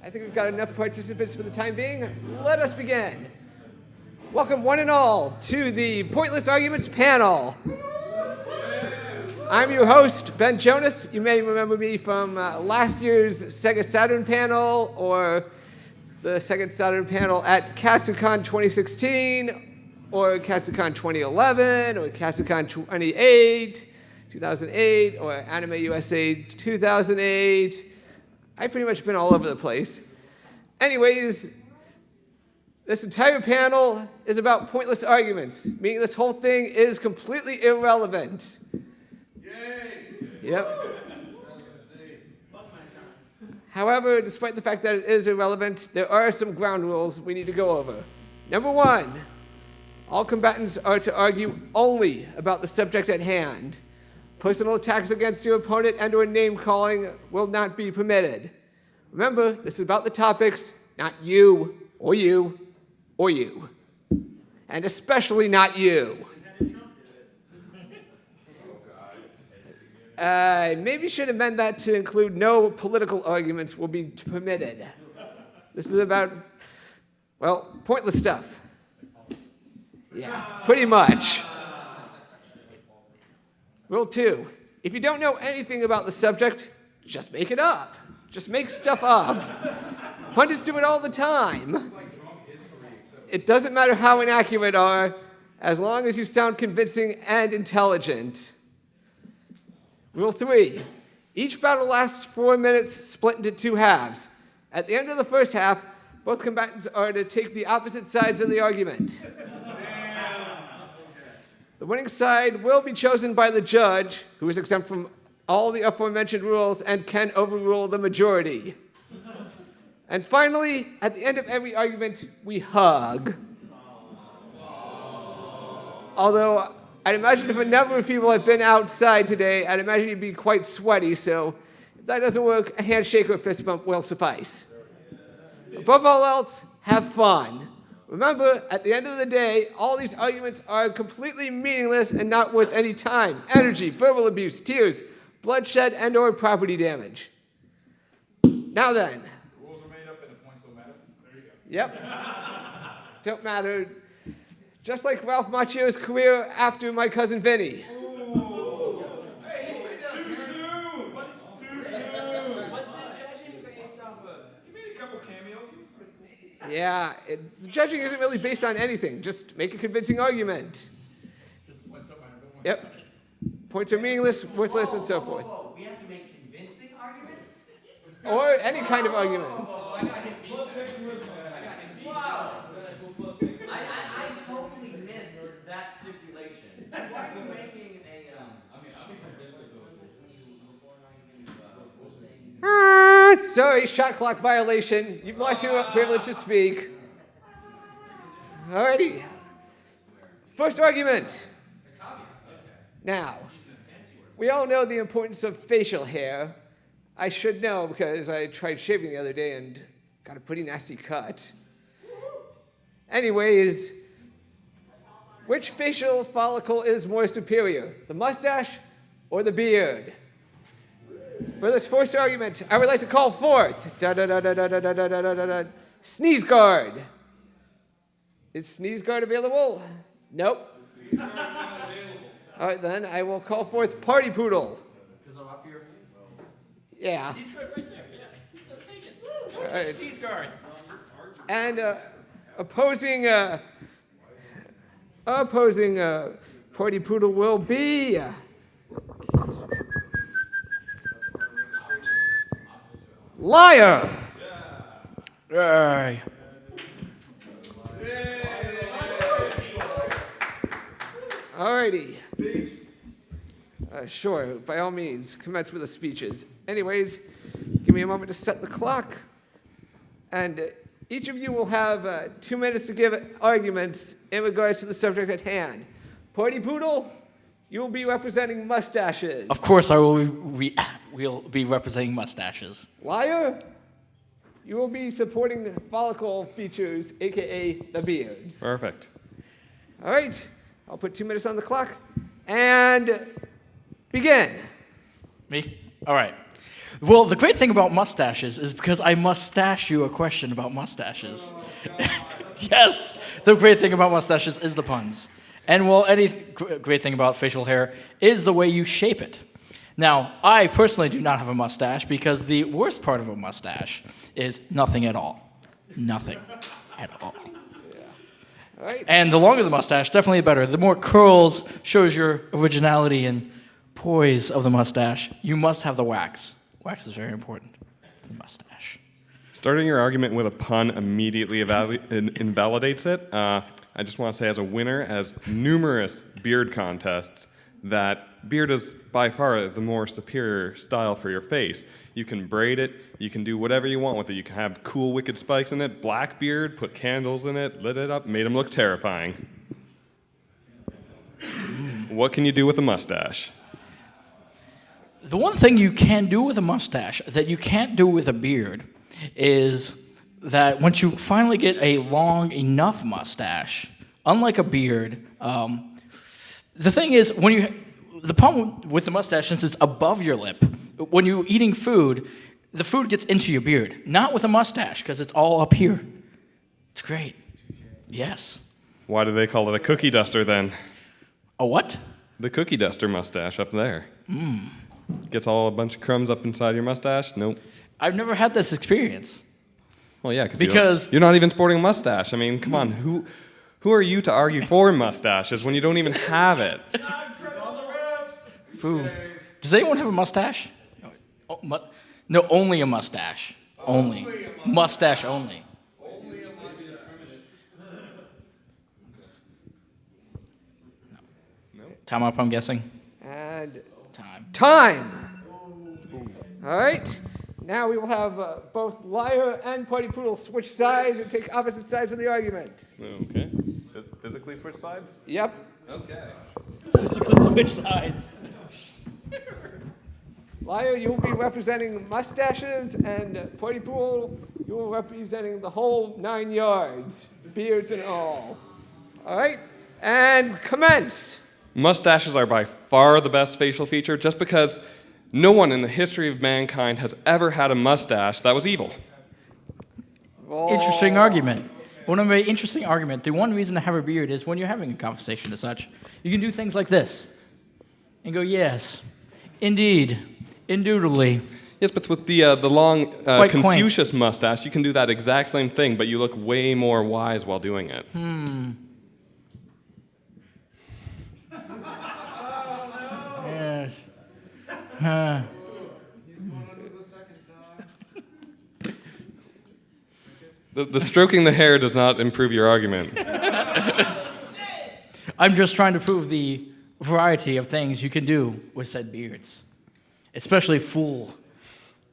I think we've got enough participants for the time being. Let us begin. Welcome one and all to the Pointless Arguments panel. I'm your host, Ben Jonas. You may remember me from last year's Sega Saturn panel or the Sega Saturn panel at Katsucon 2016 or Katsucon 2011 or Katsucon 2008 or Anime USA 2008. I've pretty much been all over the place. Anyways, this entire panel is about pointless arguments, meaning this whole thing is completely irrelevant. Yay! Yep. However, despite the fact that it is irrelevant, there are some ground rules we need to go over. Number one, all combatants are to argue only about the subject at hand. Personal attacks against your opponent and or name calling will not be permitted. Remember, this is about the topics, not you, or you, or you. And especially not you. Maybe should amend that to include no political arguments will be permitted. This is about, well, pointless stuff. Yeah, pretty much. Rule 2, if you don't know anything about the subject, just make it up. Just make stuff up. Pundits do it all the time. It doesn't matter how inaccurate are, as long as you sound convincing and intelligent. Rule 3, each battle lasts 4 minutes, split into 2 halves. At the end of the first half, both combatants are to take the opposite sides of the argument. The winning side will be chosen by the judge, who is exempt from all the aforementioned rules and can overrule the majority. And finally, at the end of every argument, we hug. Although, I'd imagine if a number of people have been outside today, I'd imagine you'd be quite sweaty, so if that doesn't work, a handshake or fist bump will suffice. Above all else, have fun. Remember, at the end of the day, all these arguments are completely meaningless and not worth any time, energy, verbal abuse, tears, bloodshed, and or property damage. Now then. The rules are made up and the points don't matter? There you go. Yep. Don't matter. Just like Ralph Macchio's career after My Cousin Vinny. Ooh. Hey, too soon! Too soon! What's the judging based off of? He made a couple cameos. He was pretty cool. Yeah, the judging isn't really based on anything. Just make a convincing argument. Just points don't matter. Yep. Points are meaningless, worthless, and so forth. Whoa, we have to make convincing arguments? Or any kind of arguments. Oh, I got hit. Wow. I totally missed that stipulation. Why are you making a, I'll be convinced of Sorry, shot clock violation. You've lost your privilege to speak. Alrighty. First argument. Now, we all know the importance of facial hair. I should know because I tried shaving the other day and got a pretty nasty cut. Anyways, which facial follicle is more superior, the mustache or the beard? For this first argument, I would like to call forth Sneeze Guard. Is Sneeze Guard available? Nope. All right, then I will call forth Party Poodle. because I'm up here? Yeah. Sneeze guard right there, yeah. Take it. All right. Sneeze guard. And opposing Party Poodle will be Liar. Aye. Alrighty. Sure, by all means, commence with the speeches. Anyways, give me a moment to set the clock. And each of you will have 2 minutes to give arguments in regards to the subject at hand. Party Poodle, you will be representing mustaches. Of course, I will we'll be representing mustaches. Liar, you will be supporting follicle features, aka the beards. Perfect. All right, I'll put 2 minutes on the clock and begin. Me? All right. Well, the great thing about mustaches is because I must stash you a question about mustaches. Yes, the great thing about mustaches is the puns. And well, any great thing about facial hair is the way you shape it. Now, I personally do not have a mustache because the worst part of a mustache is nothing at all. Nothing at all. All right. And the longer the mustache, definitely the better. The more curls shows your originality and poise of the mustache. You must have the wax. Wax is very important. The mustache. Starting your argument with a pun immediately invalidates it. I just want to say, as a winner, as numerous beard contests, that beard is by far the more superior style for your face. You can braid it, you can do whatever you want with it. You can have cool, wicked spikes in it, black beard, put candles in it, lit it up, made him look terrifying. What can you do with a mustache? The one thing you can do with a mustache that you can't do with a beard is that once you finally get a long enough mustache, unlike a beard, the thing is, the problem with the mustache, since it's above your lip, when you're eating food, the food gets into your beard. Not with a mustache, because it's all up here. It's great. Yes. Why do they call it a cookie duster then? A what? The cookie duster mustache up there. Gets a bunch of crumbs up inside your mustache? Nope. I've never had this experience. Well, yeah, Because- you're not even sporting a mustache. I mean, come on, who are you to argue for mustaches when you don't even have it? Ooh. Does anyone have a mustache? Oh, no, only a mustache. Only. Mustache only. Time up, I'm guessing. And Time. time. All right. Now we will have both liar and party poodle switch sides and take opposite sides of the argument. Okay. Physically switch sides? Yep. Okay. Physically switch sides. Liar, you will be representing mustaches, and party poodle, you will be representing the whole 9 yards, beards and all. All right. And commence. Mustaches are by far the best facial feature just because no one in the history of mankind has ever had a mustache that was evil. Interesting argument. One of my interesting argument. The one reason to have a beard is when you're having a conversation as such, you can do things like this and go, yes, indeed, indubitably. Yes, but with the long Quite quaint. Confucius mustache, you can do that exact same thing, but you look way more wise while doing it. Yes. The stroking the hair does not improve your argument. I'm just trying to prove the variety of things you can do with said beards, especially full,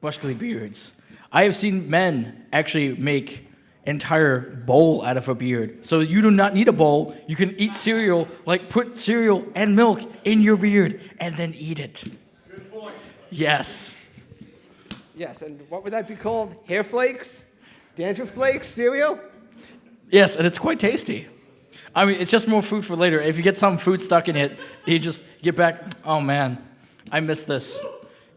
muscly beards. I have seen men actually make entire bowl out of a beard. So you do not need a bowl. You can eat cereal, like put cereal and milk in your beard and then eat it. Good point. Yes. Yes, and what would that be called? Hair flakes? Dandruff flakes cereal? Yes, and it's quite tasty. I mean, it's just more food for later. If you get some food stuck in it, you just get back, oh man, I miss this.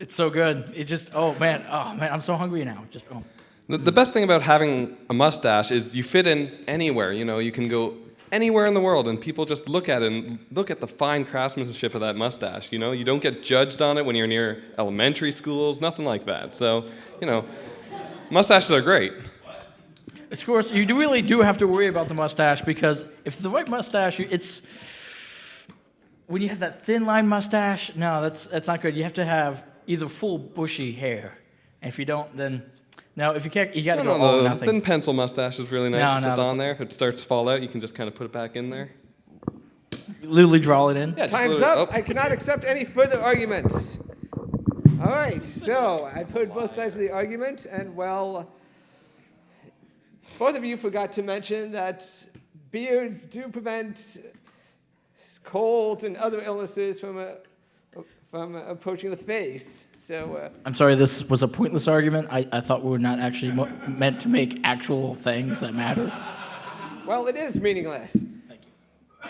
It's so good. It just, oh man, I'm so hungry now. Just, oh. The best thing about having a mustache is you fit in anywhere. You know, you can go anywhere in the world and people just look at it and look at the fine craftsmanship of that mustache. You know, you don't get judged on it when you're near elementary schools, nothing like that. So, you know, mustaches are great. Of course, you really do have to worry about the mustache because if the right mustache, it's when you have that thin line mustache. No, that's not good. You have to have either full bushy hair, and if you don't, then no. If you can't, you got to go all or The nothing. thin pencil mustache is really nice. No, It's no, just the- on there. If it starts to fall out, you can just kind of put it back in there. Literally draw it in. Yeah, just Time's literally- up. I cannot accept any further arguments. All right, so I've heard both sides of the argument, and well, both of you forgot to mention that beards do prevent colds and other illnesses from approaching the face. So, I'm sorry, this was a pointless argument. I thought we were not actually meant to make actual things that matter. well, it is meaningless. Thank you.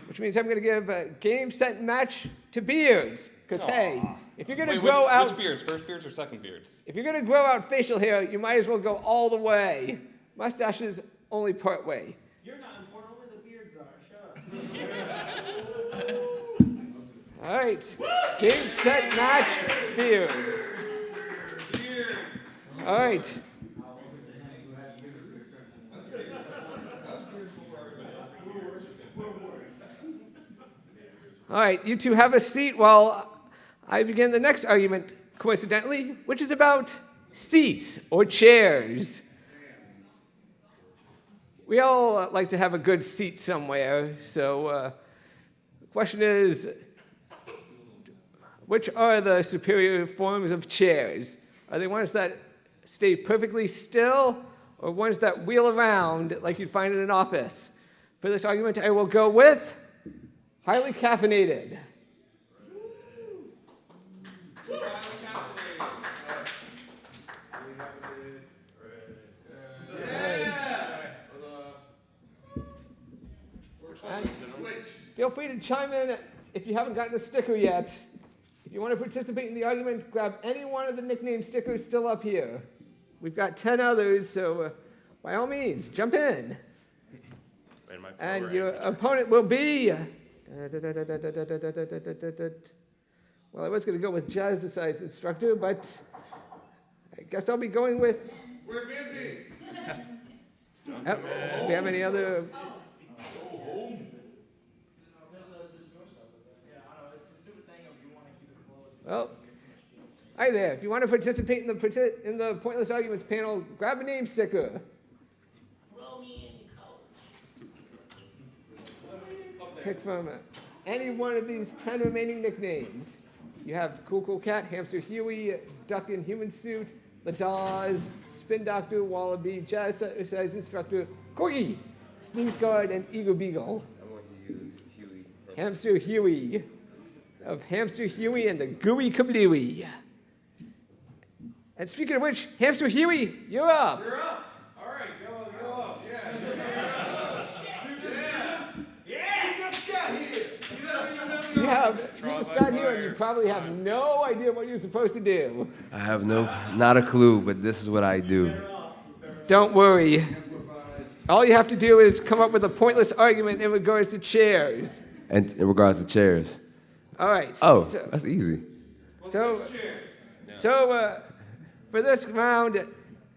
which means I'm going to give a game, set, match to beards. Because, hey, if you're going to Wait, grow out... which beards? First beards or second beards? If you're going to grow out facial hair, you might as well go all the way. Mustaches only part way. You're not important, only the beards are. Shut up. All right. Game, set, match, beards. All right. All right, you two have a seat while I begin the next argument, coincidentally, which is about seats or chairs. We all like to have a good seat somewhere, so the question is, which are the superior forms of chairs? Are they ones that stay perfectly still, or ones that wheel around like you'd find in an office? For this argument, I will go with highly caffeinated. And feel free to chime in if you haven't gotten a sticker yet. If you want to participate in the argument, grab any one of the nickname stickers still up here. We've got 10 others, so by all means, jump in. And your opponent will be... Well, I was going to go with jazzercise instructor, but I guess I'll be going with... We're busy. Do we have any other... Well, hi there. If you want to participate in the Pointless Arguments panel, grab a name sticker. Throw me in coach. Pick from any one of these 10 remaining nicknames. You have Cool Cat, Hamster Huey, Duck in Human Suit, The Dawes, Spin Doctor, Wallaby, Jazz Exercise Instructor, Corgi, Sneeze Guard, and Eagle Beagle. I want to use Huey. Hamster Huey. Of Hamster Huey and the Gooey Kablooey. And speaking of which, Hamster Huey, you're up. You're up. All right, go up. Yeah. You just got here. You don't even know You just got here and you probably have no idea what you're supposed to do. I have not a clue, but this is what I do. Don't worry. All you have to do is come up with a pointless argument in regards to chairs. And in regards to chairs. All right. Oh, so, that's easy. So for this round,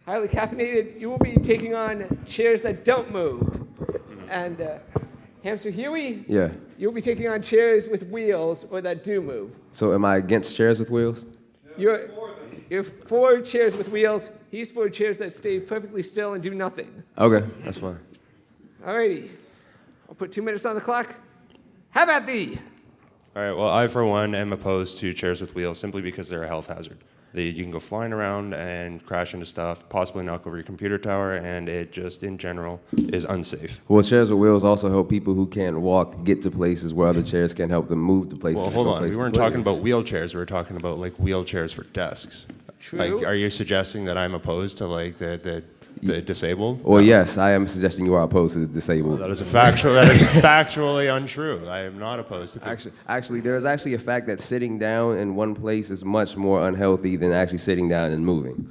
highly caffeinated, you will be taking on chairs that don't move. And Hamster Huey, Yeah. you'll be taking on chairs with wheels or that do move. So am I against chairs with wheels? You're for chairs with wheels. He's for chairs that stay perfectly still and do nothing. Okay, that's fine. All righty. I'll put 2 minutes on the clock. Have at thee. All right, well, I, for one, am opposed to chairs with wheels simply because they're a health hazard. You can go flying around and crash into stuff, possibly knock over your computer tower, and it just, in general, is unsafe. Well, chairs with wheels also help people who can't walk get to places where other chairs can help them move to places. Well, hold from on. place We to weren't place. talking about wheelchairs. We were talking about, like, wheelchairs for desks. True. Like, are you suggesting that I'm opposed to, like, the disabled? Well, yes, I am suggesting you are opposed to the disabled. That is factually untrue. I am not opposed to people. Actually, there is actually a fact that sitting down in one place is much more unhealthy than actually sitting down and moving.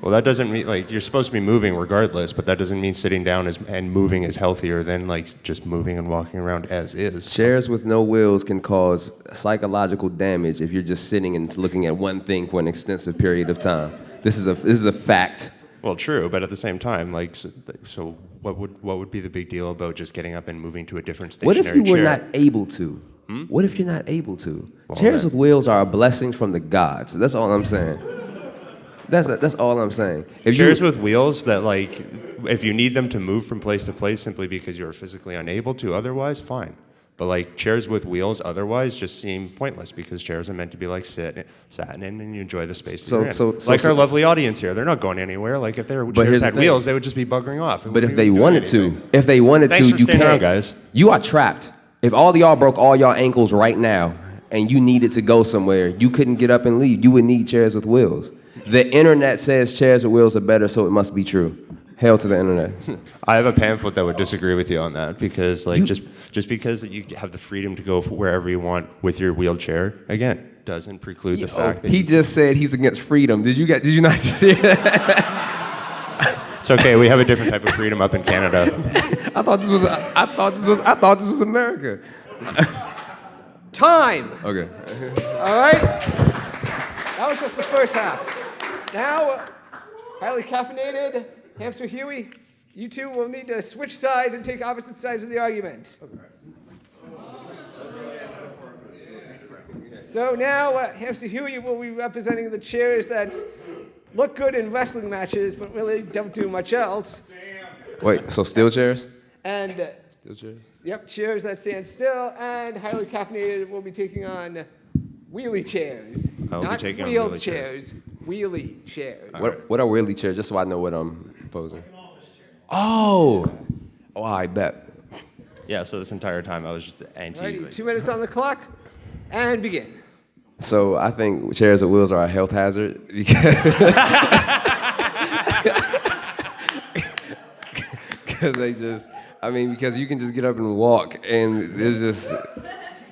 Well, that doesn't mean, like, you're supposed to be moving regardless, but that doesn't mean sitting down and moving is healthier than, like, just moving and walking around as is. Chairs with no wheels can cause psychological damage if you're just sitting and looking at one thing for an extensive period of time. This is a fact. Well, true, but at the same time, like, so what would be the big deal about just getting up and moving to a different What stationary if you were chair? not able to? What if you're not able to? Well, Chairs that- with wheels are a blessing from the gods. That's all I'm saying. That's all I'm saying. If Chairs you, with wheels that, like, if you need them to move from place to place simply because you're physically unable to otherwise, fine. But, like, chairs with wheels otherwise just seem pointless because chairs are meant to be, like, sat in and you enjoy the space that you're in. Like our lovely audience here, they're not going anywhere. Like, if their But chairs here's the had thing. wheels, they would just be buggering off. but if they wanted to, Thanks for you staying can't. around, guys. You are trapped. If all of y'all broke all y'all ankles right now and you needed to go somewhere, you couldn't get up and leave. You would need chairs with wheels. The internet says chairs with wheels are better, so it must be true. Hail to the internet. I have a pamphlet that would disagree with you on that because, like, just because that you have the freedom to go wherever you want with your wheelchair, again, doesn't preclude the fact that He just said he's against freedom. Did you not see that? it's okay. We have a different type of freedom up in Canada. I thought this was America. Time. Okay. All right. That was just the first half. Now, highly caffeinated Hamster Huey, you two will need to switch sides and take opposite sides of the argument. So now, Hamster Huey will be representing the chairs that look good in wrestling matches, but really don't do much else. Wait, so steel chairs? And Steel chairs? yep, chairs that stand still, and highly caffeinated will be taking on wheelie chairs. I will be Not taking on wheeled wheelie chairs. wheelie chairs. What are wheelie chairs? Just so I know what I'm posing. Oh, I bet. Yeah, so this entire time I was just anti. Alrighty, 2 minutes on the clock, and begin. So I think chairs with wheels are a health hazard because because you can just get up and walk, and it's just,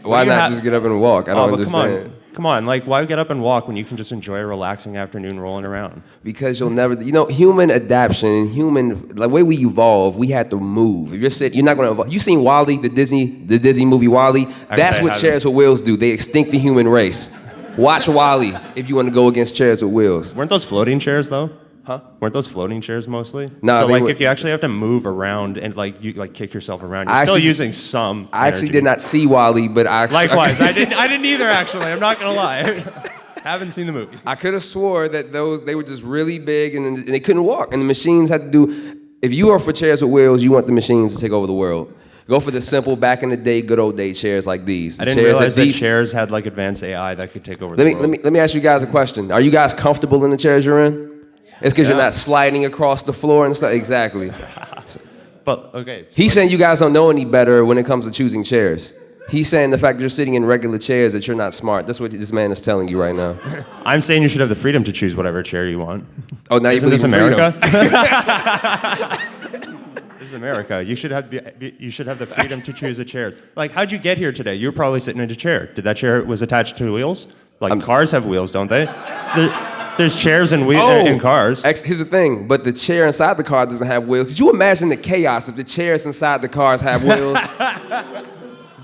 why not just get up and walk? I don't understand. Come on, like, why get up and walk when you can just enjoy a relaxing afternoon rolling around? Because you'll never, human adaptation, the way we evolve, we had to move. If you're not going to evolve. You seen WALL-E, the Disney movie WALL-E? That's what chairs with wheels do. They extinct the human race. Watch WALL-E if you want to go against chairs with wheels. Weren't those floating chairs though? Huh? Weren't those floating chairs mostly? No, so they like were- if you actually have to move around and you kick yourself around, you're I still actually- using some. I actually energy. did not see WALL-E, but I actually... Likewise, I didn't either. Actually, I'm not gonna lie. Haven't seen the movie. I could have swore that they were just really big and they couldn't walk. And the machines had to do... If you are for chairs with wheels, you want the machines to take over the world. Go for the simple, back in the day, good old day chairs like these. I didn't realize that chairs had like advanced AI that could take over the world. Let me ask you guys a question. Are you guys comfortable in the chairs you're in? It's because you're not sliding across the floor and stuff. Exactly. But okay. He's saying you guys don't know any better when it comes to choosing chairs. He's saying the fact that you're sitting in regular chairs that you're not smart. That's what this man is telling you right now. I'm saying you should have the freedom to choose whatever chair you want. Oh, now you Isn't believe this in freedom. America? This is America. You should have the freedom to choose a chair. Like, how'd you get here today? You were probably sitting in a chair. Did that chair was attached to wheels? Like cars have wheels, don't they? There's chairs and in cars. Here's the thing, but the chair inside the car doesn't have wheels. Could you imagine the chaos if the chairs inside the cars have wheels?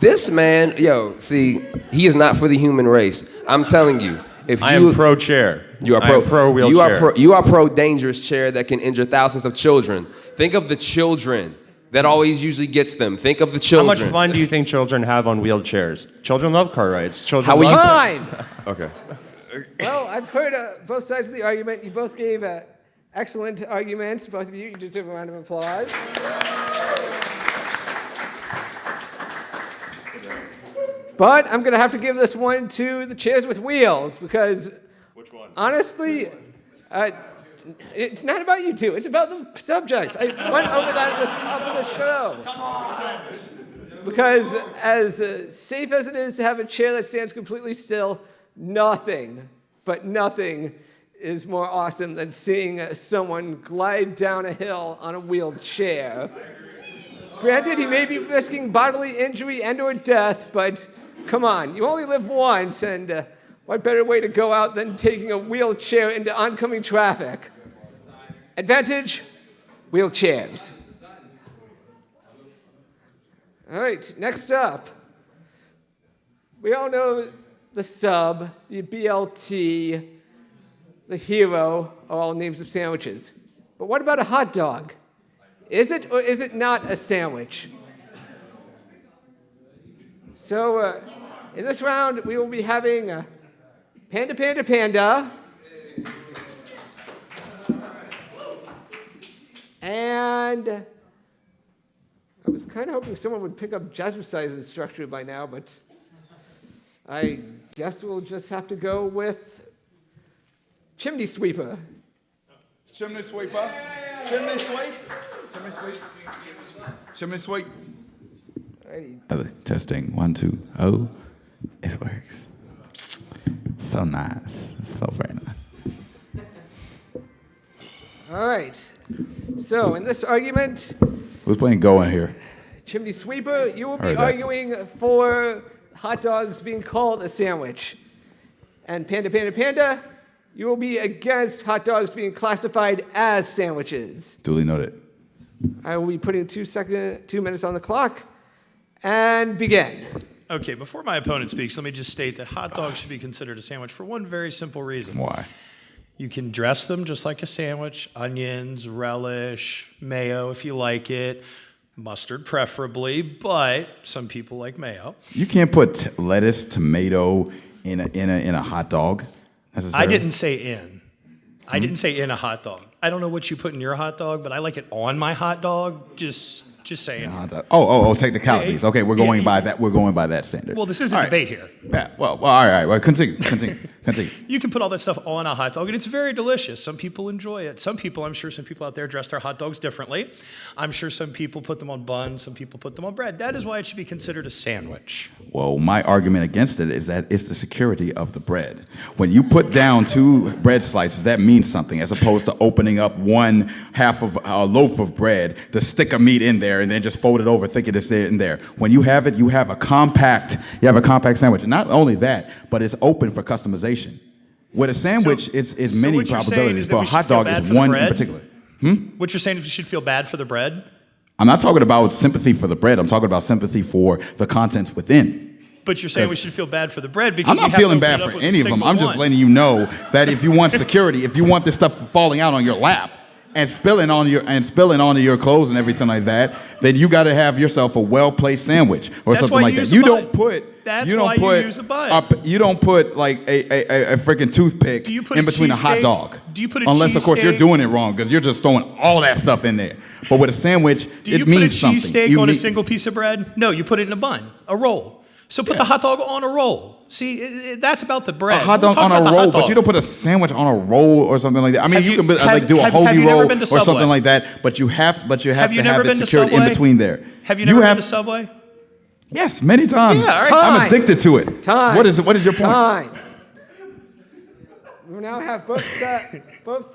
This man, see, he is not for the human race. I'm telling you. I am pro chair. You are I am pro wheelchair. You are pro dangerous chair that can injure thousands of children. Think of the children. That always usually gets them. Think of the How children. much fun do you think children have on wheeled chairs? Children love car rides. Children How are you- love Time. Okay. Well, I've heard both sides of the argument. You both gave excellent arguments. Both of you deserve a round of applause. But I'm going to have to give this one to the chairs with wheels because, Which one? honestly, it's not about you two. It's about the subjects. I went over that at the top of the show. Come on. Because as safe as it is to have a chair that stands completely still, nothing, but nothing is more awesome than seeing someone glide down a hill on a wheeled chair. Granted, he may be risking bodily injury and or death, but come on, you only live once, and what better way to go out than taking a wheelchair into oncoming traffic? Advantage, wheelchairs. All right, next up. We all know the sub, the BLT, the hero are all names of sandwiches. But what about a hot dog? Is it or is it not a sandwich? So in this round, we will be having Panda Panda Panda. And I was kind of hoping someone would pick up jazzercise structure by now, but I guess we'll just have to go with Chimney Sweeper. Chimney sweeper. Chimney sweep. Chimney sweep. Chimney sweep. Alrighty. Testing 1, 2. Oh, it works. So nice. So very nice. All right. So in this argument, Who's playing Go in here? Chimney Sweeper, you will be Heard that. arguing for hot dogs being called a sandwich. And Panda, you will be against hot dogs being classified as sandwiches. Duly noted. I will be putting 2 minutes on the clock. And begin. Okay, before my opponent speaks, let me just state that hot dogs should be considered a sandwich for one very simple reason. Why? You can dress them just like a sandwich, onions, relish, mayo if you like it, mustard preferably, but some people like mayo. You can't put lettuce, tomato in a hot dog. I didn't say in. I didn't say in a hot dog. I don't know what you put in your hot dog, but I like it on my hot dog. Just saying. Oh, technicalities. Okay, we're going by that. We're going by that standard. Well, this isn't a debate here. Yeah. Well, all right. Well, continue. You can put all that stuff on a hot dog, and it's very delicious. Some people enjoy it. I'm sure some people out there dress their hot dogs differently. I'm sure some people put them on buns. Some people put them on bread. That is why it should be considered a sandwich. Well, my argument against it is that it's the security of the bread. When you put down 2 bread slices, that means something, as opposed to opening up 1/2 of a loaf of bread, the stick of meat in there, and then just fold it over, thinking it's there in there. When you have it, you have a compact sandwich. And not only that, but it's open for customization. With a sandwich, it's many what you're saying probabilities, is that but a we should hot feel dog bad is for the one in bread? particular. What you're saying is you should feel bad for the bread? I'm not talking about sympathy for the bread. I'm talking about sympathy for the contents within. But you're saying we should feel bad for the bread because I'm not feeling bad for any of them. I'm just letting you know that if you want security, if you want this stuff falling out on your lap and spilling onto your clothes and everything like that, then you got to have yourself a well-placed sandwich or That's something why like you that. use a You bun. don't put. That's you don't why put, you use a bun. You don't put like a freaking toothpick Do you put in a between a hot cheesesteak? dog. Do you put a Unless, of course, you're cheesesteak? doing it wrong because you're just throwing all that stuff in there. But with a sandwich, Do you it put a means something. cheesesteak You on a need- single piece of bread? No, you put it in a bun, a roll. So put the hot dog on a roll. See, that's about the bread. A hot We're dog talking on a about the hot roll, but dog. you don't put a sandwich on a roll or something like that. I mean, Have you you- can have- like do a have- hoagie have you never roll been to or something Subway? like that. But you have you to never have been it to secured in Subway? between there. Have you never been to Subway? Yes, many times. Yeah, all right. I'm Time. addicted to it. Time. What is your point? Time. We now have both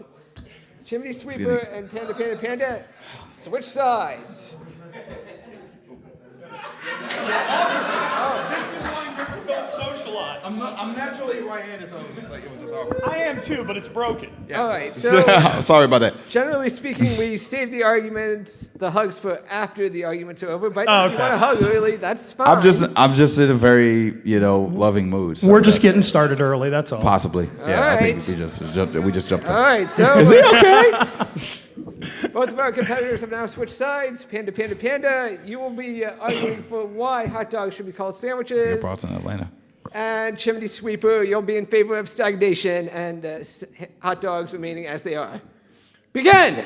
Chimney Sweeper and Panda switch sides. I'm naturally right-handed, so it was just awkward. I am too, but it's broken. All right, so Sorry about that. generally speaking, we save the arguments, the hugs for after the arguments are over. But Oh, if you okay. want to hug early, that's fine. I'm just in a very loving mood. So We're just that's- getting started early, that's all. possibly. Yeah, I think right. we just jumped. All in. right, so Is he okay? both of our competitors have now switched sides. Panda, you will be arguing for why hot dogs should be called sandwiches. Brought in Atlanta. And Chimney Sweeper, you'll be in favor of stagnation and hot dogs remaining as they are. Begin!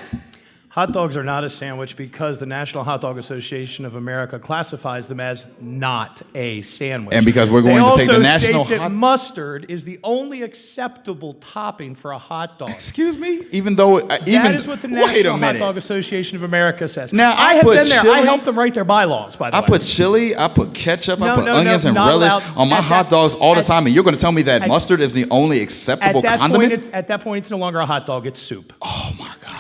Hot dogs are not a sandwich because the National Hot Dog Association of America classifies them as not a sandwich. And because we're going to take the National They also state that Hot- mustard is the only acceptable topping for a hot dog. Excuse me? Even though That is what the wait a National Hot minute. Dog Association of America says. Now, I have put been there. I chili- helped them write their bylaws, by the I way. put chili, I put ketchup, I No, put no, onions no, and not relish allowed. on my At hot that- dogs all the at- time, and you're going to tell me that at- mustard is the only acceptable condiment? At that point, it's no longer a hot dog; it's soup. Oh my God.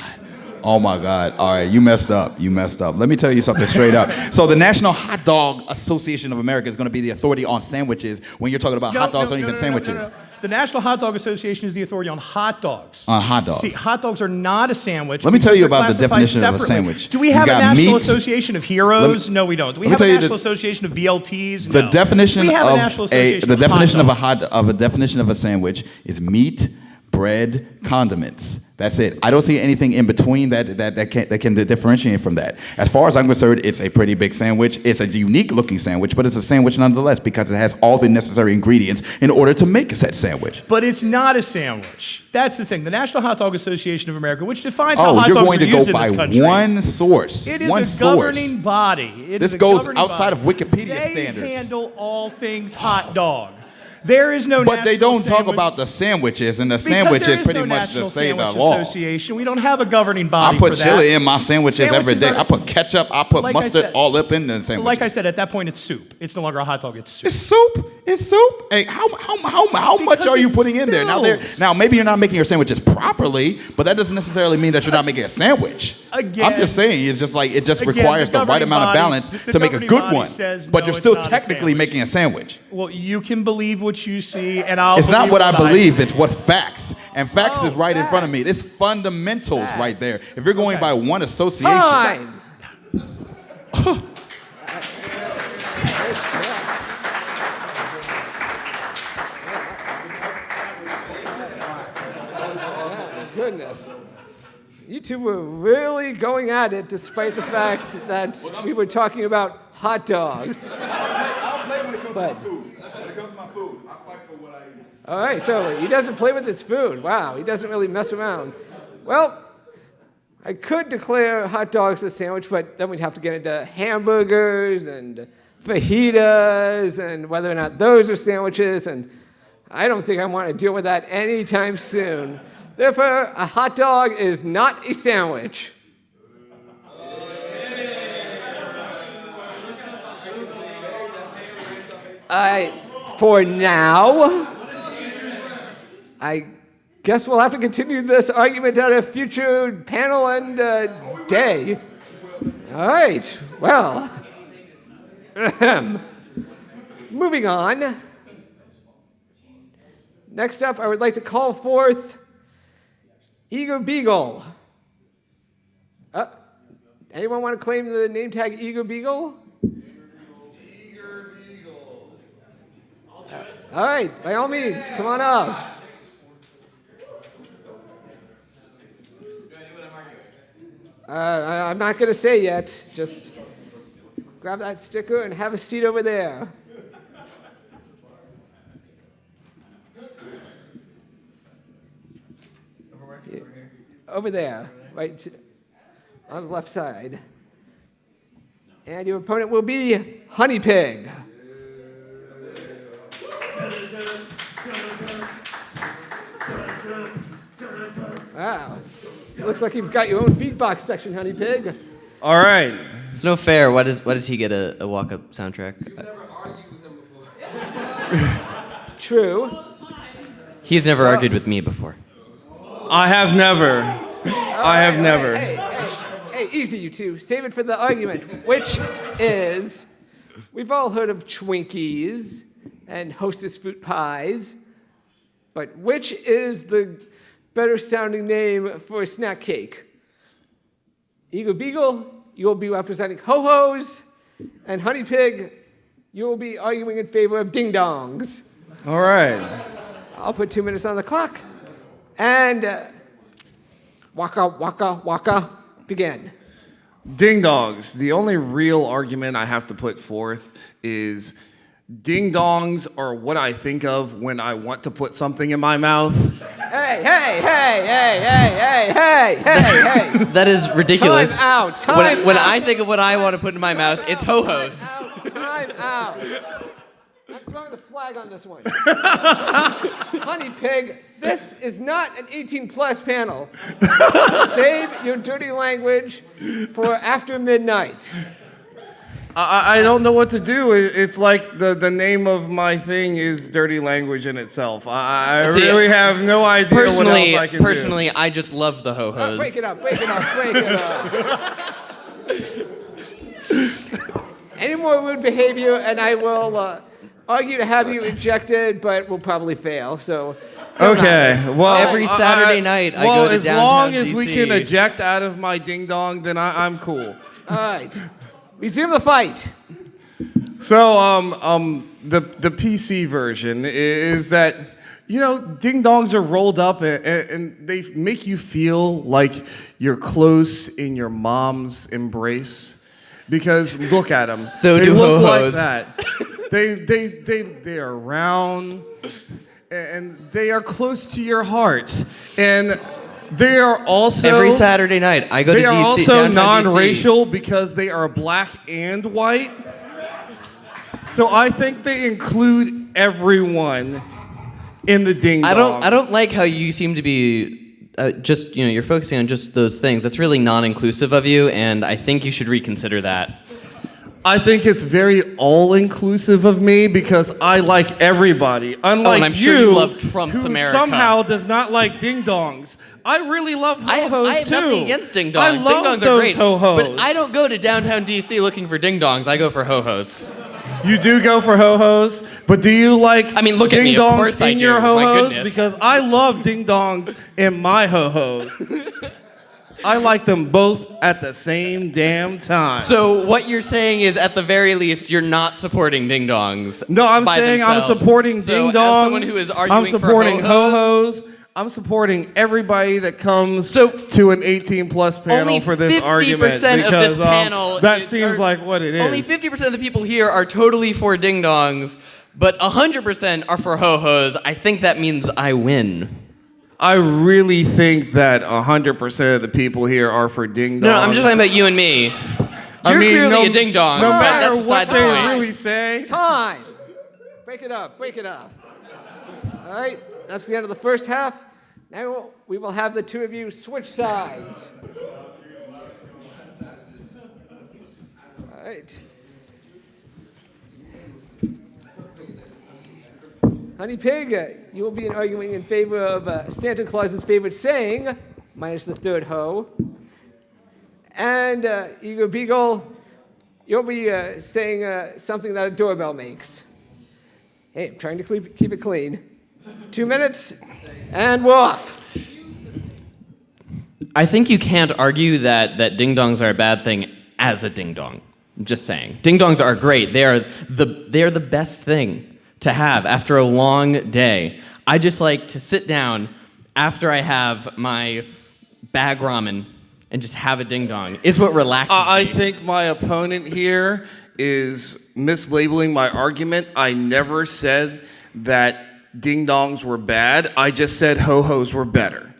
Oh my God. All right, you messed up. Let me tell you something straight up. So the National Hot Dog Association of America is going to be the authority on sandwiches when you're talking about hot dogs or even sandwiches. No. The National Hot Dog Association is the authority on hot dogs. On hot dogs. See, hot dogs are not a sandwich. Let me tell because you they're about the classified definition of a separately. sandwich. Do we You've have a got National meat- Association of Heroes? No, we don't. Do we let me have tell a you National the- Association of BLTs? The No. definition we have of a National Association the definition of a hot dogs. a definition of a sandwich is meat, bread, condiments. That's it. I don't see anything in between that can differentiate from that. As far as I'm concerned, it's a pretty big sandwich. It's a unique looking sandwich, but it's a sandwich nonetheless because it has all the necessary ingredients in order to make said sandwich. But it's not a sandwich. That's the thing. The National Hot Dog Association of America, which defines how Oh, hot you're dogs going are to used go in by this country. one source. It is one a source. governing body. It This is a goes governing outside body. of Wikipedia They standards. handle all things hot dog. There is no But they national don't talk sandwich- about the sandwiches, and the because sandwich there is pretty no much National to say the Sandwich law. Association. We don't have a governing body I put for that. chili in my sandwiches every Sandwiches day. are- I put ketchup, I put Like I mustard said- all up in the sandwich. Like I said, at that point, it's soup. It's no longer a hot dog, it's soup. It's soup. It's soup. Hey, how much are you putting in there? Now maybe you're not making your sandwiches properly, but that doesn't necessarily mean that you're not making a sandwich. Again, I'm just saying it's just like it just again, requires the the right governing amount of bodies- balance the to make a governing good body one. says, But no, you're it's still not a technically sandwich. making a sandwich. Well, you can believe what you see, and I'll. It's not believe what I believe, see. it's what's facts. And facts is right in front of me. facts. It's fundamentals Facts. right there. If you're going Okay. by one association. Time. Goodness. You two were really going at it despite the fact that we were talking about hot dogs. I'll play when it comes But- to my food. When it comes to my food, I fight for what I eat. All right, so he doesn't play with his food. Wow, he doesn't really mess around. Well, I could declare hot dogs a sandwich, but then we'd have to get into hamburgers and fajitas and whether or not those are sandwiches, and I don't think I want to deal with that anytime soon. Therefore, a hot dog is not a sandwich. For now, I guess we'll have to continue this argument at a future panel and day. All right, well, moving on. Next up, I would like to call forth Eager Beagle. Anyone want to claim the name tag Eager Beagle? All right, by all means, come on up. I'm not going to say yet. Just grab that sticker and have a seat over there. Over there, right on the left side. And your opponent will be Honey Pig. Wow. Looks like you've got your own beatbox section, Honey Pig. All right. It's no fair. Why does he get a walk-up soundtrack? True. He's never argued with me before. I have never. I have never. Hey, easy, you two. Save it for the argument, which is, we've all heard of Twinkies and Hostess fruit pies, but which is the better sounding name for a snack cake? Eagle Beagle, you will be representing Ho-Hos, and Honey Pig, you will be arguing in favor of Ding Dongs. All right. I'll put 2 minutes on the clock, and waka, waka, waka, begin. Ding dongs. The only real argument I have to put forth is ding dongs are what I think of when I want to put something in my mouth. Hey. That is ridiculous. Time out. Time When out. I think of what I want to put in my mouth, it's ho-hos. Time out. I'm throwing the flag on this one. Honey Pig, this is not an 18-plus panel. Save your dirty language for after midnight. I don't know what to do. It's like the name of my thing is dirty language in itself. I See, really have no idea what else I can do. Personally, I just love the ho-hos. Break it up. Any more rude behavior, and I will argue to have you ejected, but we'll probably fail. So. Okay. Well, Every Saturday night, I go to as downtown long as we DC. can eject out of my ding dong, then I'm cool. All right. Resume the fight. So, the PC version is that, ding dongs are rolled up and they make you feel like you're close in your mom's embrace. Because look at them. So they do look ho-hos. like that. They are round and they are close to your heart. And they are also Every Saturday night, I go to They DC. are also downtown DC. non-racial because they are black and white. So I think they include everyone in the ding dong. I don't like how you seem to be you're focusing on just those things. That's really non-inclusive of you, and I think you should reconsider that. I think it's very all-inclusive of me because I like everybody. Unlike I'm sure you love Trump's who America. somehow does not like ding-dongs. I really love ho-hos, I have too. nothing against ding dongs. I Ding love dongs are those great. ho-hos. But I don't go to downtown DC looking for ding dongs. I go for ho hos. You do go for ho-hos, but do you like I mean, look at me, of ding-dongs course I in do. your My ho-hos? goodness. Because I love ding-dongs in my ho-hos. I like them both at the same damn time. So what you're saying is, at the very least, you're not supporting ding dongs. No, I'm by saying themselves. I'm supporting So, ding as dongs. someone who is arguing I'm supporting for ho-hos, ho-hos. I'm supporting everybody that comes So, to an 18-plus panel only for this 50% argument of this because panel that is- seems or like what it is. Only 50% of the people here are totally for ding dongs, but 100% are for ho hos. I think that means I win. I really think that 100% of the people here are for ding dongs. No, I'm just talking about you and me. You're clearly a ding dong. No but matter that's what beside the they point. really say. Time. Break it up. Break it up. All right. That's the end of the first half. Now we will have the two of you switch sides. All right. Honey Pig, you will be arguing in favor of Santa Claus's favorite saying, minus the third ho. And Eager Beagle, you'll be saying something that a doorbell makes. Hey, I'm trying to keep it clean. 2 minutes, and we're off. I think you can't argue that ding dongs are a bad thing as a ding dong. I'm just saying. Ding dongs are great. They are the best thing to have after a long day. I just like to sit down after I have my bag ramen and just have a ding dong. It's what relaxes I me. think my opponent here is mislabeling my argument. I never said that ding dongs were bad. I just said ho-hos were better.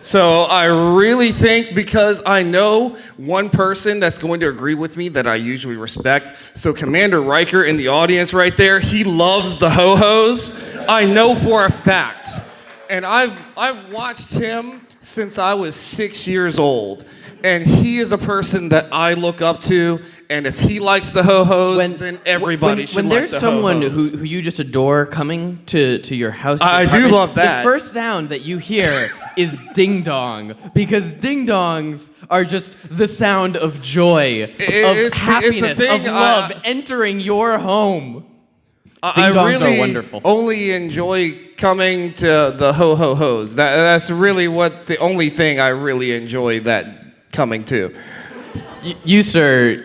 So I really think, because I know one person that's going to agree with me that I usually respect. So Commander Riker in the audience right there, he loves the ho-hos. I know for a fact. And I've watched him since I was 6 years old. And he is a person that I look up to, and if he likes the ho-hos, then everybody should when like there's the someone ho-hos. who you just adore coming to your house, I your do apartment, love that. The first sound that you hear is ding dong, because ding dongs are just the sound of joy, of it's the happiness, thing, of love entering your home. I Ding dongs really are wonderful. only enjoy coming to the ho-ho-hos. That's really the only thing I really enjoy that coming to. You sir,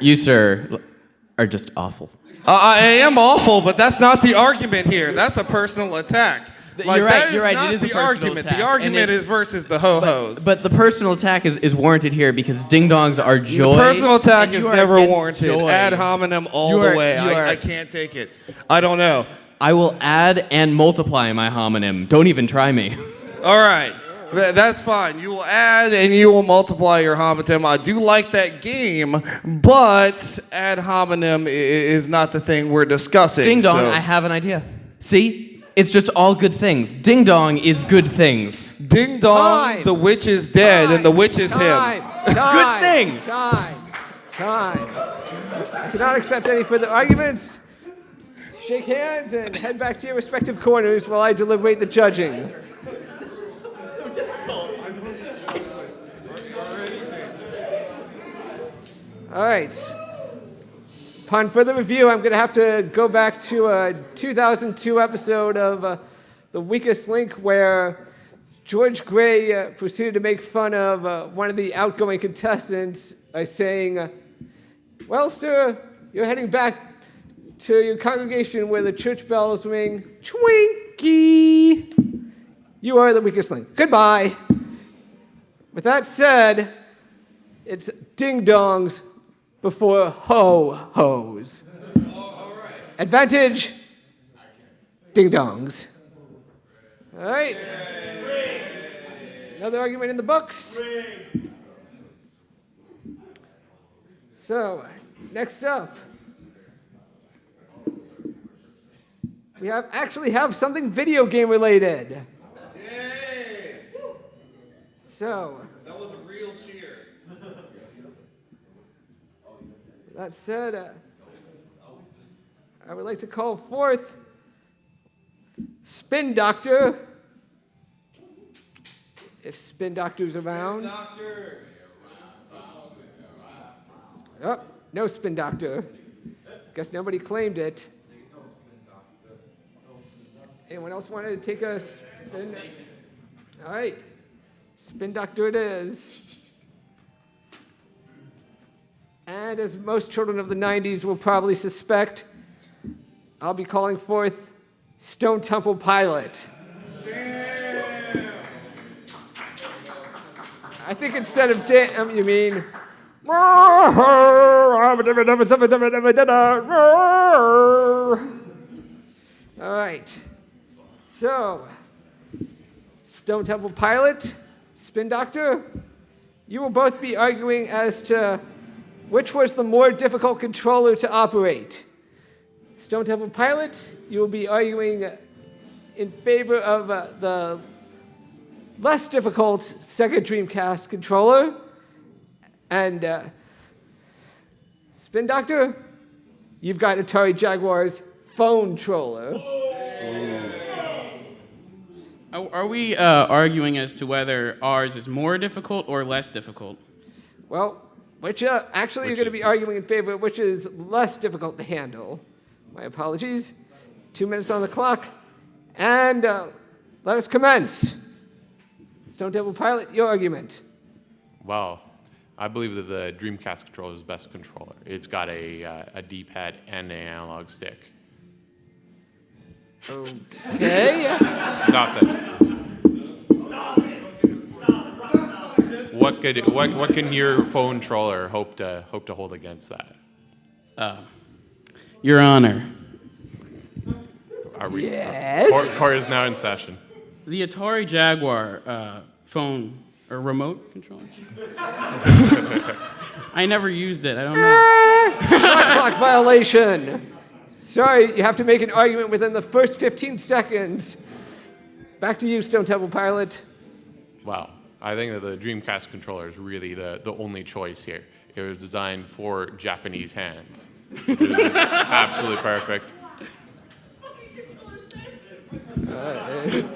are just awful. I am awful, but that's not the argument here. That's a personal attack. Like, You're right, that is you're right, not it is a the personal argument. attack, The argument and is versus the ho-hos. But the personal attack is warranted here because ding dongs are joy. The personal attack and is you are never against warranted. joy. Ad hominem all You the are- way. you are- I can't take it. I don't know. I will add and multiply my homonym. Don't even try me. All right. That's fine. You will add and you will multiply your hominem. I do like that game, but ad hominem is not the thing we're discussing. Ding dong, so- I have an idea. See? It's just all good things. Ding dong is good things. Ding dong, Time. the witch is dead and the witch is Time. him. Time. Good thing. Time. I cannot accept any further arguments. Shake hands and head back to your respective corners while I deliberate the judging. All right. Upon further review, I'm going to have to go back to a 2002 episode of The Weakest Link where George Gray proceeded to make fun of one of the outgoing contestants by saying, well, sir, you're heading back to your congregation where the church bells ring. Twinkie! You are the weakest link. Goodbye. With that said, it's ding-dongs before ho-hos. Advantage, ding-dongs. All right. Another argument in the books. So, next up, we actually have something video game related. So, That was a real cheer. that said, I would like to call forth Spin Doctor. If Spin Doctor's around. Oh, no Spin Doctor. Guess nobody claimed it. Anyone else wanted to take a spin? All right. Spin Doctor it is. And as most children of the 90s will probably suspect, I'll be calling forth Stone Temple Pilot. I think instead of damn, you mean. All right. So, Stone Temple Pilot, Spin Doctor, you will both be arguing as to which was the more difficult controller to operate. Stone Temple Pilot, you will be arguing in favor of the less difficult Sega Dreamcast controller. And Spin Doctor, you've got Atari Jaguar's phone controller. Are we arguing as to whether ours is more difficult or less difficult? Well, actually you're going to be arguing in favor of which is less difficult to handle. My apologies. 2 minutes on the clock. And let us commence. Stone Temple Pilot, your argument. Well, I believe that the Dreamcast controller is the best controller. It's got a D-pad and an analog stick. Okay. Nothing. What can your phone controller hope to hold against that? Your Honor, Are we? Yes. Court is now in session. the Atari Jaguar phone or remote controller. I never used it. I don't know. Shot clock violation. Sorry, you have to make an argument within the first 15 seconds. Back to you, Stone Temple Pilot. Wow. I think that the Dreamcast controller is really the only choice here. It was designed for Japanese hands. It is absolutely perfect.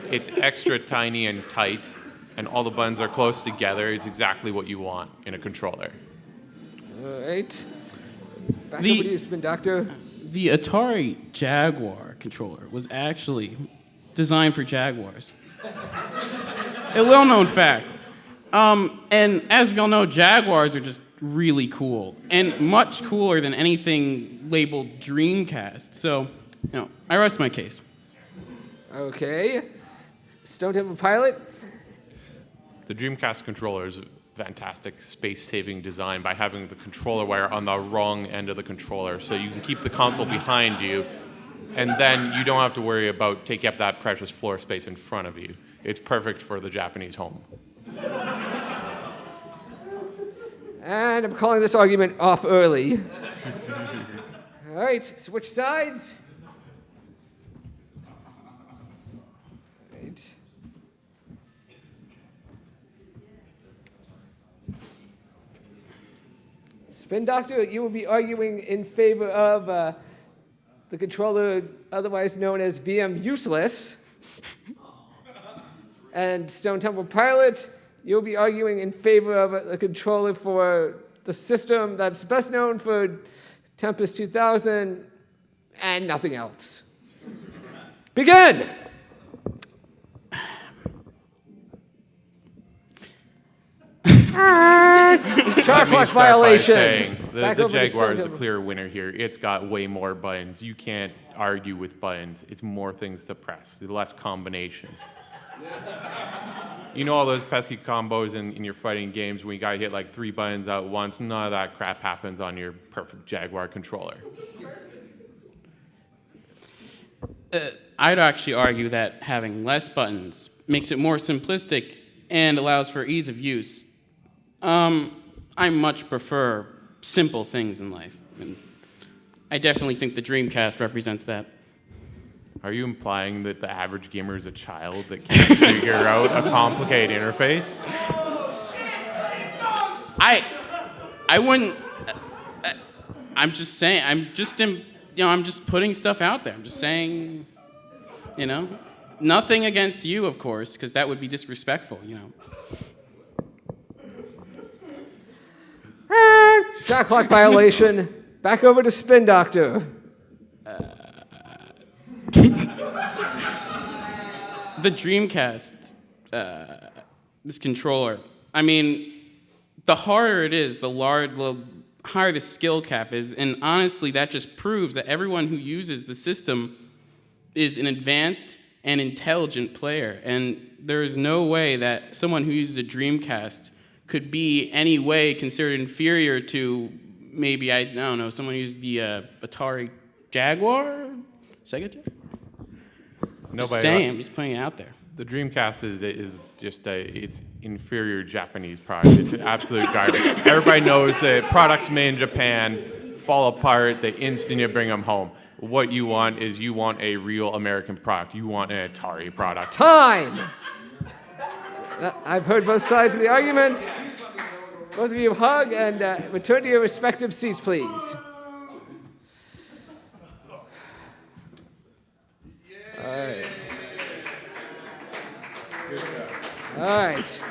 It's extra tiny and tight, and all the buttons are close together. It's exactly what you want in a controller. All right. Back over to you, Spin Doctor. The Atari Jaguar controller was actually designed for Jaguars. A well-known fact. And as we all know, Jaguars are just really cool and much cooler than anything labeled Dreamcast. So, I rest my case. Okay. Stone Temple Pilot. The Dreamcast controller is a fantastic space-saving design by having the controller wire on the wrong end of the controller, so you can keep the console behind you, and then you don't have to worry about taking up that precious floor space in front of you. It's perfect for the Japanese home. And I'm calling this argument off early. All right, switch sides. Right. Spin Doctor, you will be arguing in favor of the controller otherwise known as VM Useless. And Stone Temple Pilot, you'll be arguing in favor of the controller for the system that's best known for Tempest 2000 and nothing else. Begin! Shot clock violation. The Jaguar is the clear winner here. It's got way more buttons. You can't argue with buttons. It's more things to press, less combinations. You know all those pesky combos in your fighting games when you gotta hit like 3 buttons at once? None of that crap happens on your perfect Jaguar controller. I'd actually argue that having less buttons makes it more simplistic and allows for ease of use. I much prefer simple things in life, and I definitely think the Dreamcast represents that. Are you implying that the average gamer is a child that can't figure out a complicated interface? I wouldn't. I'm just saying. I'm just I'm just putting stuff out there. I'm just saying, nothing against you, of course, because that would be disrespectful, Shot clock violation. Back over to Spin Doctor. The Dreamcast, this controller. I mean, the harder it is, the higher the skill cap is, and honestly, that just proves that everyone who uses the system is an advanced and intelligent player, and there is no way that someone who uses a Dreamcast could be any way considered inferior to maybe, I don't know, someone who uses the Atari Jaguar? Sega Jaguar? Just saying, I'm just putting it out there. The Dreamcast is just it's inferior Japanese product. It's absolute garbage. Everybody knows that products made in Japan fall apart the instant you bring them home. What you want is a real American product. You want an Atari product. Time! I've heard both sides of the argument. Both of you hug and return to your respective seats, please. All right.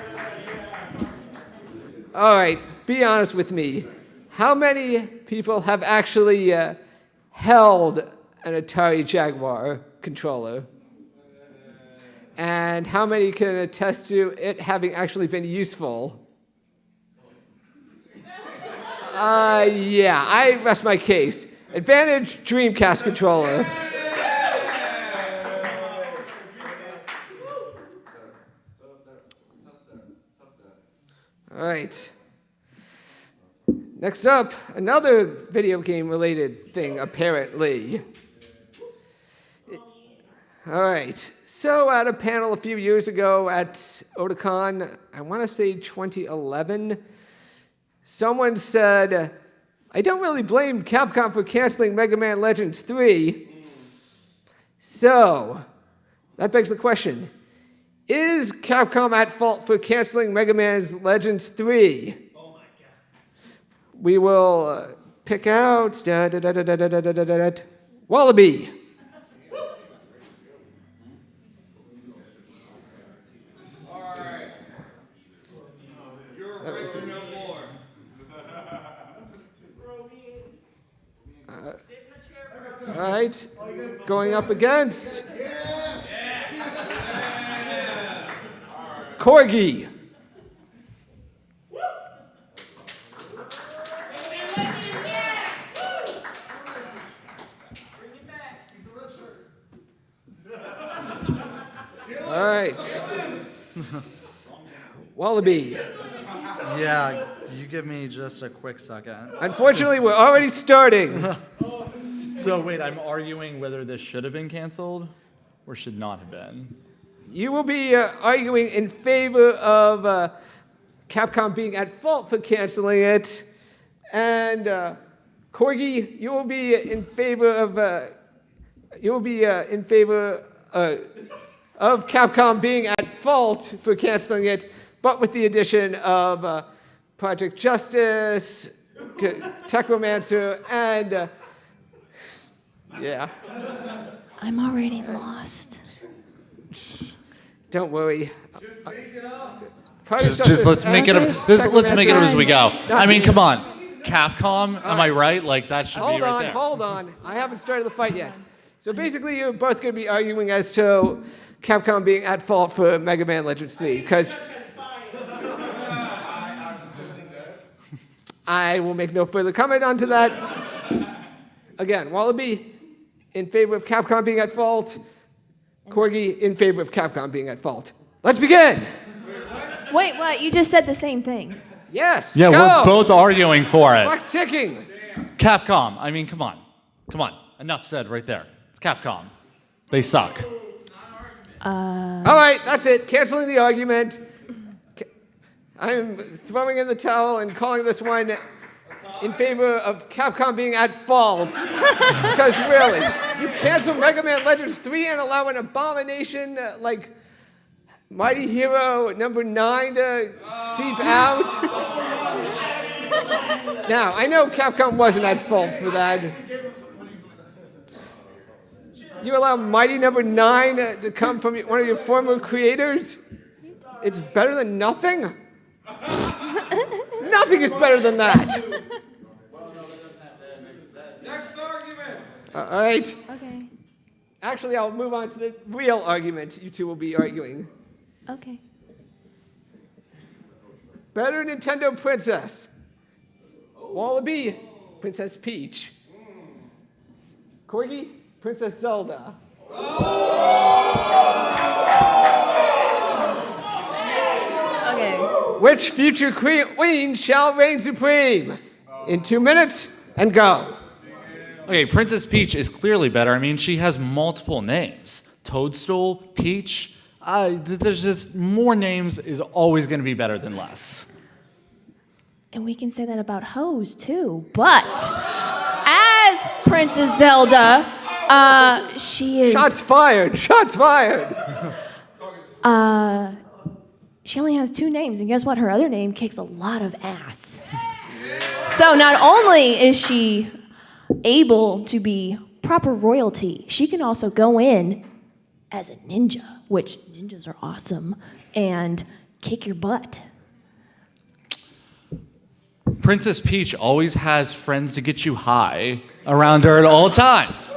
All right. Be honest with me. How many people have actually held an Atari Jaguar controller? And how many can attest to it having actually been useful? Yeah, I rest my case. Advantage Dreamcast controller. All right. Next up, another video game related thing, apparently. All right. So at a panel a few years ago at Otakon, I want to say 2011, someone said, I don't really blame Capcom for canceling Mega Man Legends 3. So, that begs the question, is Capcom at fault for canceling Mega Man Legends 3? Oh my God. We will pick out Wallaby. All right, going up against Corgi. All right, Wallaby. Yeah, you give me just a quick second. Unfortunately, we're already starting. So wait, I'm arguing whether this should have been canceled or should not have been. You will be arguing in favor of Capcom being at fault for canceling it, and Corgi, you will be in favor of of Capcom being at fault for canceling it, but with the addition of Project Justice, Technomancer, and yeah. I'm already lost. Don't worry. Just let's make it up. Let's make it up as we go. I mean, come on, Capcom. Am I right? Like that should be right there. Hold on. I haven't started the fight yet. So basically, you're both going to be arguing as to Capcom being at fault for Mega Man Legends 3, because I will make no further comment onto that. Again, Wallaby in favor of Capcom being at fault. Corgi in favor of Capcom being at fault. Let's begin. Wait, what? You just said the same thing. Yes. Yeah, go. we're both arguing for it. Clock's ticking. Capcom. I mean, come on. Come on. Enough said right there. It's Capcom. They suck. All right, that's it. Canceling the argument. I'm throwing in the towel and calling this one in favor of Capcom being at fault. Because really, you cancel Mega Man Legends 3 and allow an abomination like Mighty Hero number 9 to seep out? Now, I know Capcom wasn't at fault for that. You allow Mighty Number 9 to come from one of your former creators? It's better than nothing? Nothing is better than that. Next argument. All right. Okay. Actually, I'll move on to the real argument you two will be arguing. Okay. Better Nintendo Princess. Wallaby, Princess Peach. Corgi, Princess Zelda. Okay. Which future queen shall reign supreme? In 2 minutes, and go. Okay, Princess Peach is clearly better. I mean, she has multiple names. Toadstool, Peach. There's just more names is always going to be better than less. And we can say that about hoes too. But as Princess Zelda, she is. Shots fired! Shots fired! She only has 2 names, and guess what? Her other name kicks a lot of ass. So not only is she able to be proper royalty, she can also go in as a ninja, which ninjas are awesome, and kick your butt. Princess Peach always has friends to get you high around her at all times.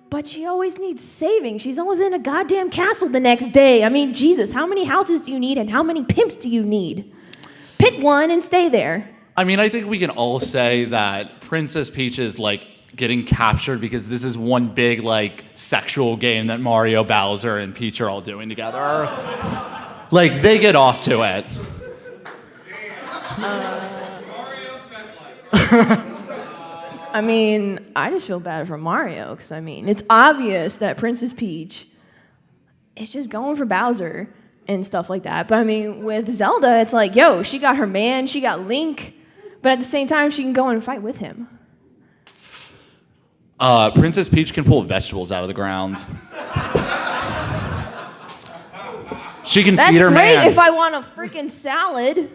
But she always needs saving. She's always in a goddamn castle the next day. I mean, Jesus, how many houses do you need and how many pimps do you need? Pick one and stay there. I mean, I think we can all say that Princess Peach is like getting captured because this is one big like sexual game that Mario, Bowser, and Peach are all doing together. Like they get off to it. I mean, I just feel bad for Mario because, I mean, it's obvious that Princess Peach is just going for Bowser and stuff like that. But, I mean, with Zelda, it's like, yo, she got her man, she got Link, but at the same time, she can go and fight with him. Princess Peach can pull vegetables out of the ground. She can feed her man. That's great if I want a freaking salad.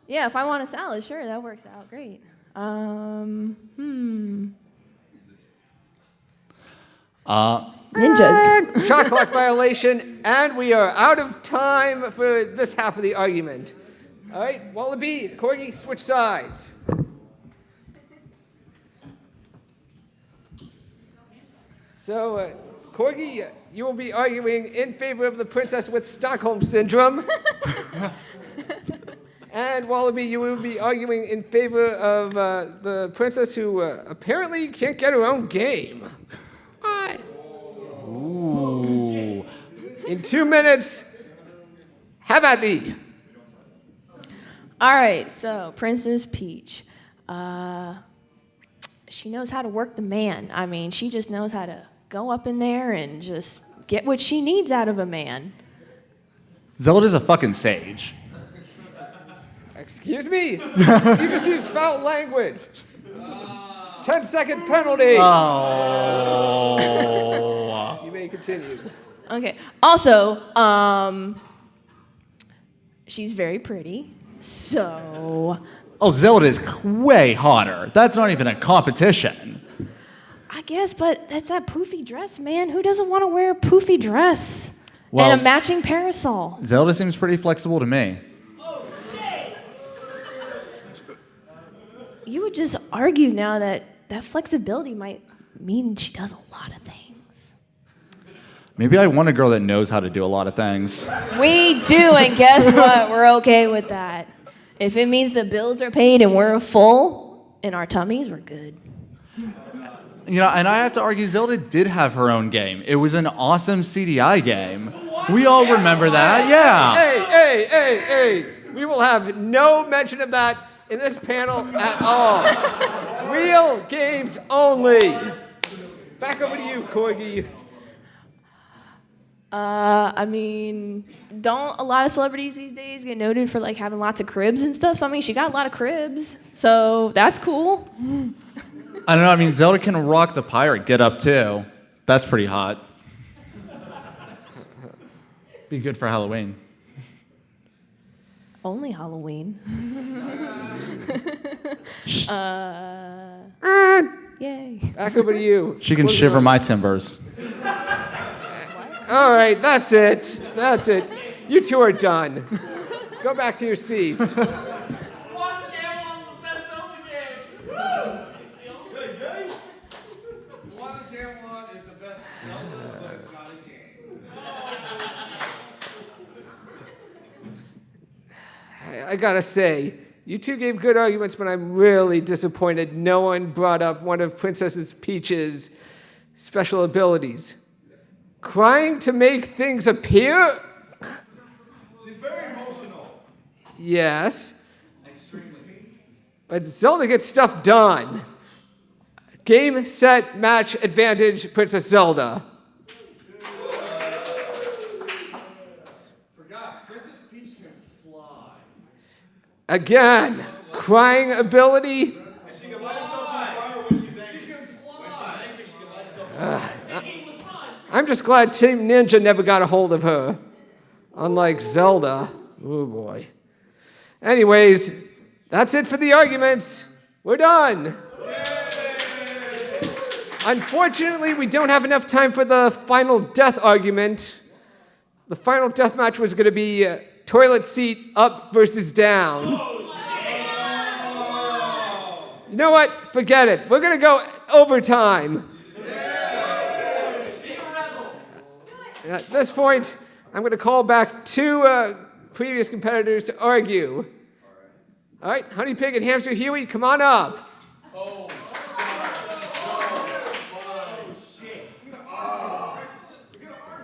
Yeah, if I want a salad, sure, that works out great. Ninjas. Shot clock violation, and we are out of time for this half of the argument. All right, Wallaby, Corgi, switch sides. So, Corgi, you will be arguing in favor of the princess with Stockholm Syndrome. And Wallaby, you will be arguing in favor of the princess who apparently can't get her own game. Ooh. In 2 minutes, have at thee. All right, so Princess Peach. She knows how to work the man. I mean, she just knows how to go up in there and just get what she needs out of a man. Zelda's a fucking sage. Excuse me? You just used foul language. 10-second penalty. Oh. You may continue. Okay. Also, she's very pretty, so. Oh, Zelda is way hotter. That's not even a competition. I guess, but that's that poofy dress, man. Who doesn't want to wear a poofy dress Well, and a matching parasol? Zelda seems pretty flexible to me. You would just argue now that that flexibility might mean she does a lot of things. Maybe I want a girl that knows how to do a lot of things. We do, and guess what? We're okay with that. If it means the bills are paid and we're full in our tummies, we're good. You know, and I have to argue Zelda did have her own game. It was an awesome CDI game. We all remember that, yeah. Hey. We will have no mention of that in this panel at all. Real games only. Back over to you, Corgi. I mean, don't a lot of celebrities these days get noted for like having lots of cribs and stuff? So I mean, she got a lot of cribs, so that's cool. I don't know, I mean, Zelda can rock the pirate get up too. That's pretty hot. Be good for Halloween. only Halloween. Yay. Back over to you. She can shiver my timbers. All right, that's it. That's it. You two are done. Go back to your seats. I gotta say, you two gave good arguments, but I'm really disappointed no one brought up one of Princess Peach's special abilities. Crying to make things appear? She's very emotional. Yes. Extremely. But Zelda gets stuff done. Game, set, match, advantage, Princess Zelda. Forgot, Princess Peach can fly. Again, crying ability. And she can light herself on fire when she's angry. She can fly. When she's angry, she can light herself on fire. I'm just glad Team Ninja never got a hold of her. Unlike Zelda. Oh boy. Anyways, that's it for the arguments. We're done. Unfortunately, we don't have enough time for the final death argument. The final death match was going to be toilet seat up versus down. You know what? Forget it. We're going to go overtime. At this point, I'm going to call back two previous competitors to argue. All right, Honey Pig and Hamster Huey, come on up.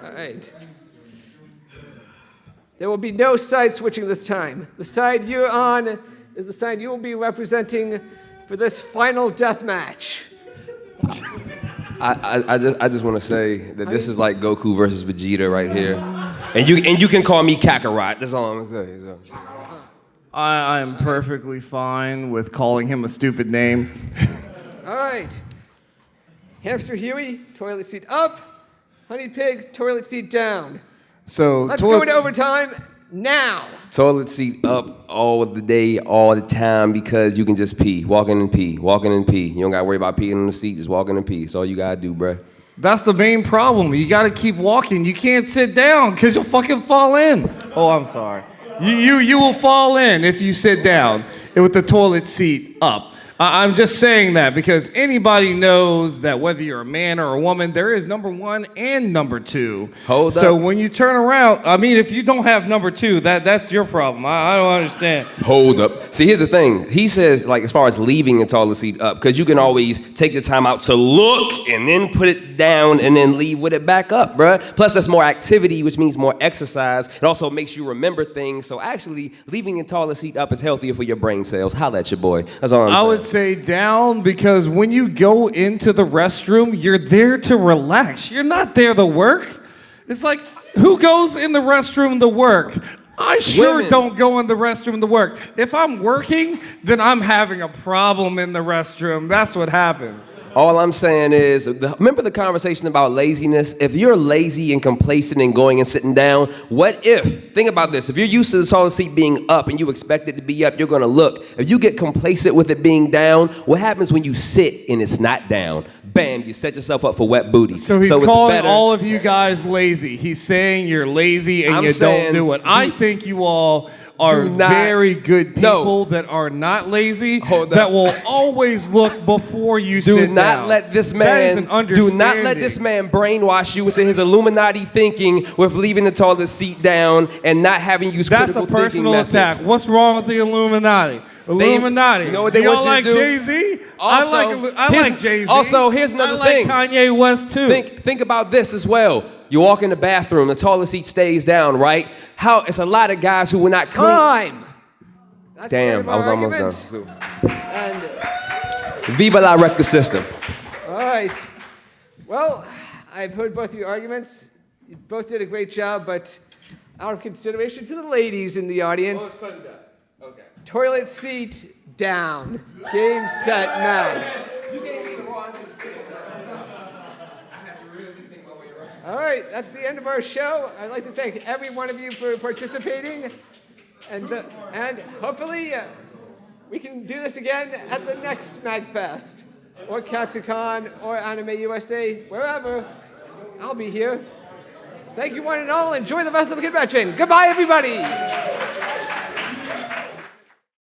All right. There will be no side switching this time. The side you're on is the side you will be representing for this final death match. I just want to say that this is like Goku versus Vegeta right here, and you can call me Kakarot. That's all I'm gonna say. So. I'm perfectly fine with calling him a stupid name. All right. Hamster Huey, toilet seat up. Honey Pig, toilet seat down. So Let's go into overtime now. Toilet seat up all the day, all the time, because you can just pee. Walk in and pee. Walk in and pee. You don't got to worry about peeing on the seat. Just walk in and pee. That's all you got to do, bruh. That's the main problem. You got to keep walking. You can't sit down because you'll fucking fall in. Oh, I'm sorry. You will fall in if you sit down with the toilet seat up. I'm just saying that because anybody knows that whether you're a man or a woman, there is number one and number two. Hold so up. when you turn around, I mean, if you don't have number two, that's your problem. I don't understand. Hold up. See, here's the thing. He says, like, as far as leaving the toilet seat up, because you can always take the time out to look and then put it down and then leave with it back up, bruh. Plus, that's more activity, which means more exercise. It also makes you remember things. So actually, leaving the toilet seat up is healthier for your brain cells. Holla at your boy. That's all I'm saying. I would say down because when you go into the restroom, you're there to relax. You're not there to work. It's like, who goes in the restroom to work? I sure Women. don't go in the restroom to work. If I'm working, then I'm having a problem in the restroom. That's what happens. All I'm saying is, remember the conversation about laziness? If you're lazy and complacent and going and sitting down, what if, think about this, if you're used to the toilet seat being up and you expect it to be up, you're gonna look. If you get complacent with it being down, what happens when you sit and it's not down? Bam, you set yourself up for wet booty. So he's it's calling better. all of you guys lazy. He's saying you're lazy and you don't do it. I think you all are very good people that are not lazy, that will always look before you sit down. Do not let this man brainwash you into his Illuminati thinking with leaving the toilet seat down and not having used That's critical a personal thinking methods. attack. What's wrong with the Illuminati? Illuminati. You know what do they y'all want you like to do? Jay-Z? Also, I like Jay-Z. Also, here's another thing. I like Kanye West too. Think about this as well. You walk in the bathroom, the toilet seat stays down, right? It's a lot of guys who were not clean. Time. Damn, I was almost argument. done. And Viva la recta system. all right. Well, I've heard both of your arguments. You both did a great job, but out of consideration to the ladies in the audience, Okay. toilet seat down. Game, set, match. All right, that's the end of our show. I'd like to thank every one of you for participating. And hopefully we can do this again at the next MagFest, or Katsucon, or Anime USA, wherever. I'll be here. Thank you one and all. Enjoy the rest of the convention. Goodbye, everybody.